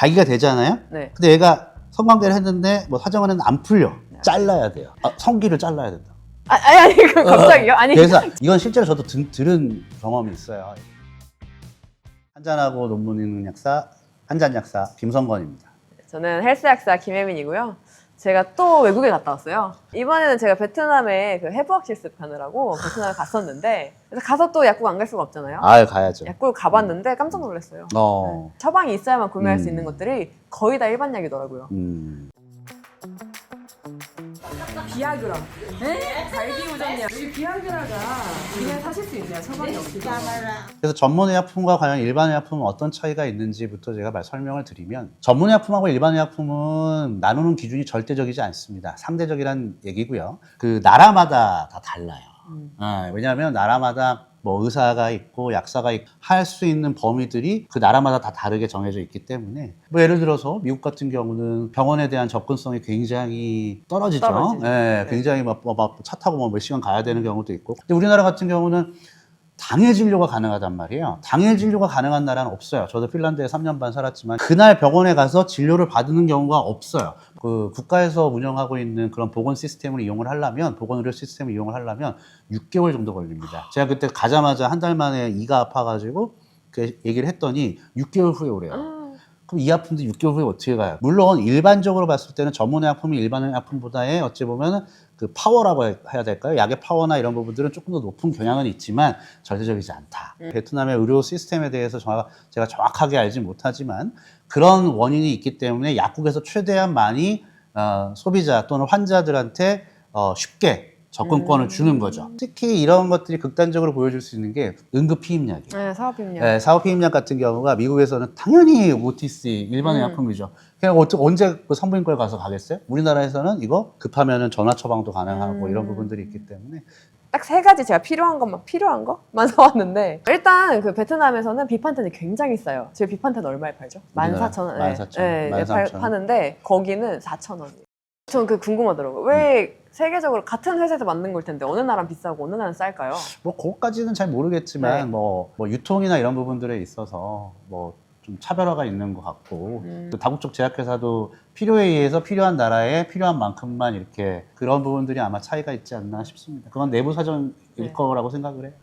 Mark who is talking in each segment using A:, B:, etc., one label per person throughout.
A: 발기가 되잖아요.
B: 네.
A: 근데 얘가 성관계를 했는데 뭐 사정은 안 풀려. 잘라야 돼요. 성기를 잘라야 된다.
B: 아니, 그 갑자기요? 아니.
A: 그래서 이건 실제로 저도 들은 경험이 있어요. 한잔하고 논문 읽는 약사, 한잔 약사 김성건입니다.
B: 저는 헬스 약사 김혜민이고요. 제가 또 외국에 갔다 왔어요. 이번에는 제가 베트남에 그 해부학 실습 가느라고 베트남에 갔었는데, 그래서 가서 또 약국 안 갈 수가 없잖아요.
A: 아, 가야죠.
B: 약국을 가봤는데 깜짝 놀랐어요. 네. 처방이 있어야만 구매할 수 있는 것들이 거의 다 일반 약이더라고요. 비아그라. 네? 발기우전약. 이 비아그라가 그냥 사실 수 있네요. 처방이 없이.
A: 그래서 전문의약품과 과연 일반의약품은 어떤 차이가 있는지부터 제가 설명을 드리면, 전문의약품하고 일반의약품은 나누는 기준이 절대적이지 않습니다. 상대적이란 얘기고요. 그 나라마다 다 달라요. 왜냐하면 나라마다 뭐 의사가 있고 약사가 있고 할 수 있는 범위들이 그 나라마다 다 다르게 정해져 있기 때문에, 뭐 예를 들어서 미국 같은 경우는 병원에 대한 접근성이 굉장히 떨어지죠. 네, 굉장히 막 차 타고 뭐 몇 시간 가야 되는 경우도 있고. 근데 우리나라 같은 경우는 당일 진료가 가능하단 말이에요. 당일 진료가 가능한 나라는 없어요. 저도 핀란드에 3년 반 살았지만 그날 병원에 가서 진료를 받는 경우가 없어요. 그 국가에서 운영하고 있는 그런 보건 시스템을 이용을 하려면, 보건 의료 시스템을 이용을 하려면 6개월 정도 걸립니다. 제가 그때 가자마자 한 달 만에 이가 아파가지고 그 얘기를 했더니 6개월 후에 오래요. 그럼 이 아픔도 6개월 후에 어떻게 가요? 물론 일반적으로 봤을 때는 전문의약품이 일반의약품보다의 어찌 보면 그 파워라고 해야 될까요? 약의 파워나 이런 부분들은 조금 더 높은 경향은 있지만 절대적이지 않다. 베트남의 의료 시스템에 대해서 제가 정확하게 알지 못하지만 그런 원인이 있기 때문에 약국에서 최대한 많이 소비자 또는 환자들한테 쉽게 접근권을 주는 거죠. 특히 이런 것들이 극단적으로 보여줄 수 있는 게 응급피임약이에요.
B: 네, 사업피임약.
A: 네, 사업피임약 같은 경우가 미국에서는 당연히 OTC 일반의 약품이죠. 그냥 언제 그 산부인과에 가서 가겠어요? 우리나라에서는 이거 급하면은 전화 처방도 가능하고 이런 부분들이 있기 때문에
B: 딱 세 가지 제가 필요한 것만 사왔는데, 일단 그 베트남에서는 비판텐이 굉장히 싸요. 지금 비판텐 얼마에 팔죠? 14,000원.
A: 14,000원.
B: 네,
A: 13,000원.
B: 파는데 거기는 4,000원이에요. 전 그 궁금하더라고요. 왜 세계적으로 같은 회사에서 만든 걸 텐데 어느 나라는 비싸고 어느 나라는 쌀까요?
A: 뭐 그것까지는 잘 모르겠지만
B: 네.
A: 뭐 유통이나 이런 부분들에 있어서 뭐 좀 차별화가 있는 것 같고 또 다국적 제약회사도 필요에 의해서 필요한 나라에 필요한 만큼만 이렇게 그런 부분들이 아마 차이가 있지 않나 싶습니다. 그건 내부 사정일
B: 네.
A: 거라고 생각을 해요.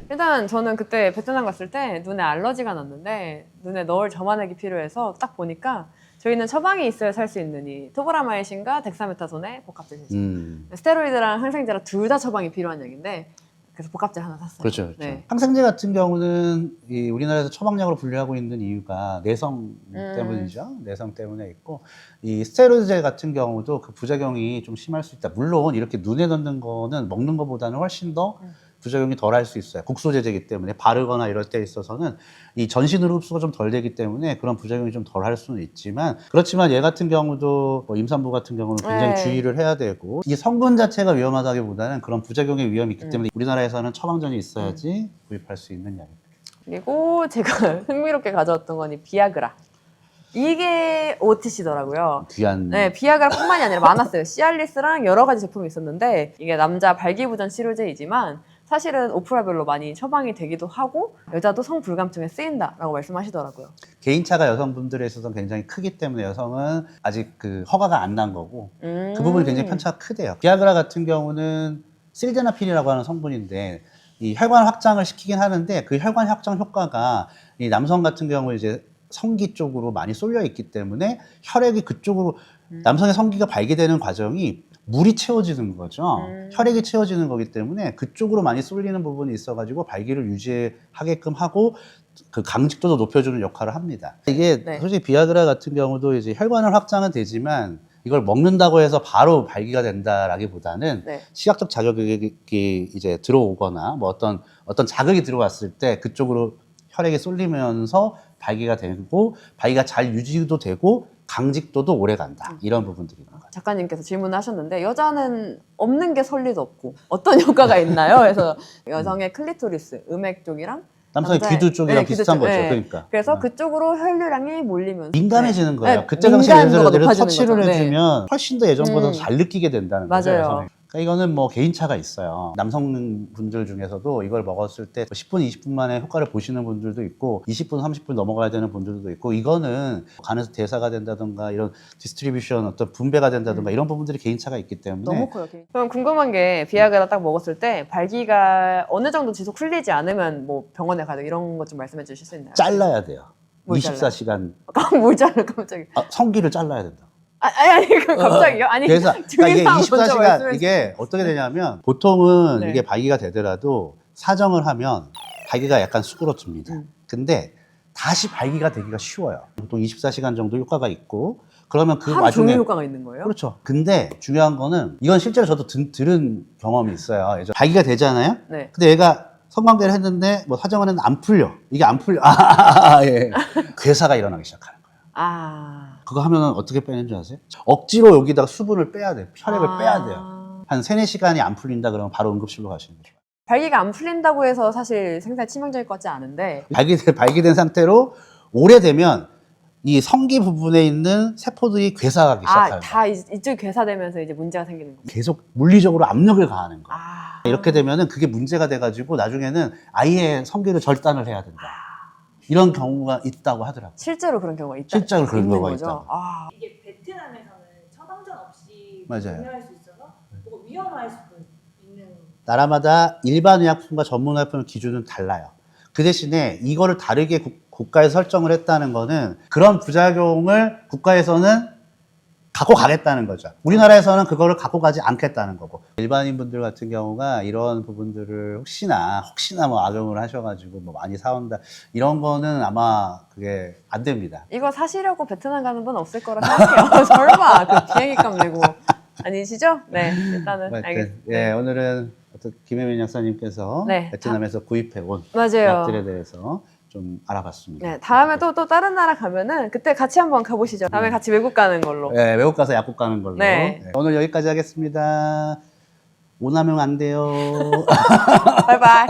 B: 일단 저는 그때 베트남 갔을 때 눈에 알러지가 났는데 눈에 넣을 점화액이 필요해서 딱 보니까 저희는 처방이 있어야 살 수 있는 이 토브라마이신과 덱사메타손의 복합제 제품. 스테로이드랑 항생제랑 둘 다 처방이 필요한 약인데 그래서 복합제 하나 샀어요.
A: 그렇죠, 그렇죠.
B: 네.
A: 항생제 같은 경우는 우리나라에서 처방약으로 분류하고 있는 이유가 내성 때문이죠. 내성 때문에 있고, 이 스테로이드 같은 경우도 그 부작용이 좀 심할 수 있다. 물론 이렇게 눈에 넣는 거는 먹는 것보다는 훨씬 더 부작용이 덜 할 수 있어요. 국소제제이기 때문에 바르거나 이럴 때 있어서는 이 전신으로 흡수가 좀 덜 되기 때문에 그런 부작용이 좀 덜 할 수는 있지만, 그렇지만 얘 같은 경우도 뭐 임산부 같은 경우는 굉장히
B: 네.
A: 주의를 해야 되고, 이 성분 자체가 위험하다기보다는 그런 부작용의 위험이 있기 때문에 우리나라에서는 처방전이 있어야지 구입할 수 있는 약입니다.
B: 그리고 제가 흥미롭게 가져왔던 건 이 비아그라. 이게 OTC더라고요.
A: 귀한.
B: 네, 비아그라뿐만이 아니라 많았어요. 시알리스랑 여러 가지 제품이 있었는데 이게 남자 발기부전 치료제이지만 사실은 오프라별로 많이 처방이 되기도 하고 여자도 성불감증에 쓰인다라고 말씀하시더라고요.
A: 개인차가 여성분들에 있어서는 굉장히 크기 때문에 여성은 아직 그 허가가 안 난 거고 그 부분이 굉장히 편차가 크대요. 비아그라 같은 경우는 실데나필이라고 하는 성분인데 이 혈관 확장을 시키긴 하는데 그 혈관 확장 효과가 이 남성 같은 경우 이제 성기 쪽으로 많이 쏠려 있기 때문에 혈액이 그쪽으로 남성의 성기가 발기되는 과정이 물이 채워지는 거죠. 혈액이 채워지는 거기 때문에 그쪽으로 많이 쏠리는 부분이 있어가지고 발기를 유지하게끔 하고 그 강직도도 높여주는 역할을 합니다. 이게
B: 네.
A: 솔직히 비아그라 같은 경우도 이제 혈관을 확장은 되지만 이걸 먹는다고 해서 바로 발기가 된다라기보다는
B: 네.
A: 시각적 자극이 이제 들어오거나 뭐 어떤 자극이 들어왔을 때 그쪽으로 혈액이 쏠리면서 발기가 되고 발기가 잘 유지도 되고 강직도도 오래 간다. 이런 부분들이 있는 거죠.
B: 작가님께서 질문을 하셨는데 여자는 없는 게 설 리도 없고 어떤 효과가 있나요? 그래서 여성의 클리토리스, 음액 쪽이랑
A: 남성의
B: 남자의-
A: 귀두 쪽이랑
B: 네, 귀두
A: 비슷한
B: 쪽.
A: 거죠.
B: 네.
A: 그러니까.
B: 그래서 그쪽으로 혈류량이 몰리면서
A: 민감해지는 거예요.
B: 네,
A: 그때 당시에 예를 들어
B: 민감도가 높아지는
A: 터치를
B: 거죠. 네.
A: 해주면 훨씬 더 예전보다 잘 느끼게 된다는 거죠.
B: 맞아요.
A: 여성이. 그러니까 이거는 뭐 개인차가 있어요. 남성분들 중에서도 이걸 먹었을 때 10분, 20분 만에 효과를 보시는 분들도 있고 20분, 30분 넘어가야 되는 분들도 있고 이거는 간에서 대사가 된다든가 이런 디스트리뷰션 어떤 분배가 된다든가 이런 부분들이 개인차가 있기 때문에
B: 너무 커요. 그럼 궁금한 게 비아그라 딱 먹었을 때 발기가 어느 정도 지속 풀리지 않으면 뭐 병원에 가도 이런 것 좀 말씀해 주실 수 있나요?
A: 잘라야 돼요.
B: 뭘
A: 24시간
B: 뭘 잘라 갑자기?
A: 성기를 잘라야 된다.
B: 아니 그 갑자기요? 아니
A: 그래서 그러니까 이게
B: 증상 먼저
A: 24시간
B: 말씀해
A: 이게 어떻게 되냐면 보통은
B: 네.
A: 이게 발기가 되더라도 사정을 하면 발기가 약간 수그러집니다. 근데 다시 발기가 되기가 쉬워요. 보통 24시간 정도 효과가 있고 그러면 그
B: 하루
A: 와중에
B: 종일 효과가 있는 거예요?
A: 그렇죠. 근데 중요한 거는 이건 실제로 저도 들은 경험이 있어요. 예전 발기가 되잖아요.
B: 네.
A: 근데 얘가 성관계를 했는데 뭐 사정을 했는데 안 풀려. 이게 안 풀려. 예. 괴사가 일어나기 시작하는 거예요.
B: 아.
A: 그거 하면은 어떻게 빼는 줄 아세요? 억지로 여기다가 수분을 빼야 돼요. 혈액을 빼야 돼요. 한 3-4시간이 안 풀린다 그러면 바로 응급실로 가시는 거죠.
B: 발기가 안 풀린다고 해서 사실 생사에 치명적일 것 같지 않은데
A: 발기된 상태로 오래되면 이 성기 부분에 있는 세포들이 괴사하기 시작하는 거예요.
B: 다 이쪽 괴사되면서 이제 문제가 생기는 거예요.
A: 계속 물리적으로 압력을 가하는 거예요.
B: 아.
A: 이렇게 되면은 그게 문제가 돼가지고 나중에는 아예 성기를 절단을 해야 된다. 이런 경우가 있다고 하더라고요.
B: 실제로 그런 경우가 있다.
A: 실제로 그런
B: 있는
A: 경우가
B: 거죠?
A: 있다고.
B: 아.
C: 이게 베트남에서는 처방전 없이
A: 맞아요.
C: 구매할 수 있어서 뭐 위험할 수도 있는.
A: 나라마다 일반 의약품과 전문 의약품 기준은 달라요. 그 대신에 이거를 다르게 국가에서 설정을 했다는 거는 그런 부작용을 국가에서는 갖고 가겠다는 거죠. 우리나라에서는 그거를 갖고 가지 않겠다는 거고. 일반인 분들 같은 경우가 이런 부분들을 혹시나 뭐 악용을 하셔가지고 뭐 많이 사온다. 이런 거는 아마 그게 안 됩니다.
B: 이거 사시려고 베트남 가는 분 없을 거라 생각해요. 설마 그 비행기값 내고 아니시죠? 네, 일단은 알겠습니다.
A: 예, 오늘은 어떤 김혜민 약사님께서
B: 네,
A: 베트남에서 구입해온
B: 맞아요.
A: 약들에 대해서 좀 알아봤습니다.
B: 네, 다음에 또 다른 나라 가면은 그때 같이 한번 가보시죠. 다음에 같이 외국 가는 걸로.
A: 네, 외국 가서 약국 가는 걸로.
B: 네.
A: 네, 오늘 여기까지 하겠습니다. 오남용 안 돼요.
B: 바이바이.